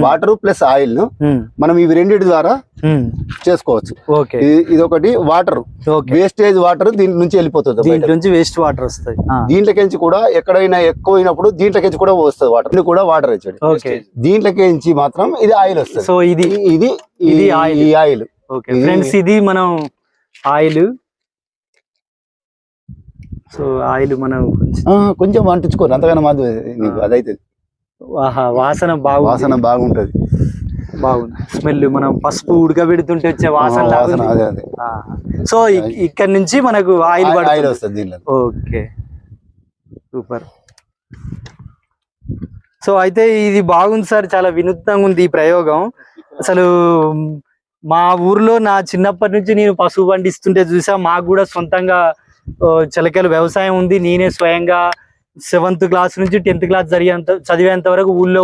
Water plus oil ను మనం ఇవి రెండింటి ద్వారా చేసుకోవచ్చు. ఇది ఒకటి వాటర్, వేస్టేజ్ వాటర్ దీంట్లో నుంచి వెళ్ళిపోతుంది, దీంట్లో నుంచి వేస్ట్ వాటర్ వస్తాయి. దీంట్లోకించి కూడా ఎక్కడైనా ఎక్కువైనప్పుడు దీంట్లోకించి కూడా వస్తుంది వాటర్, ఇది కూడా వాటర్ వచ్చాడు. దీంట్లోకించి మాత్రం ఇది ఆయిల్ వస్తుంది. సో ఇది ఆయిల్. ఫ్రెండ్స్ ఇది మనం ఆయిల్, సో ఆయిల్ మనం కొంచెం అంటించుకోరు అంతగానో మాది నీకు అదైతే వాసన బాగుంటది. బాగుంది స్మెల్, మనం పసుపు ఉడకబెడుతుంటే వచ్చే వాసన. సో ఇక్కడ నుంచి మనకు ఆయిల్ వస్తుంది. Okay, super. సో అయితే ఇది బాగుంది సార్, చాలా వినూత్నంగా ఉంది ఈ ప్రయోగం. అసలు మా ఊర్లో నా చిన్నప్పటి నుంచి నేను పశువు పండిస్తుంటే చూసా. మాకు కూడా సొంతంగా చిలకలు వ్యవసాయం ఉంది. నేనే స్వయంగా 7th క్లాస్ నుంచి 10th క్లాస్ చదివేంత వరకు ఊళ్ళో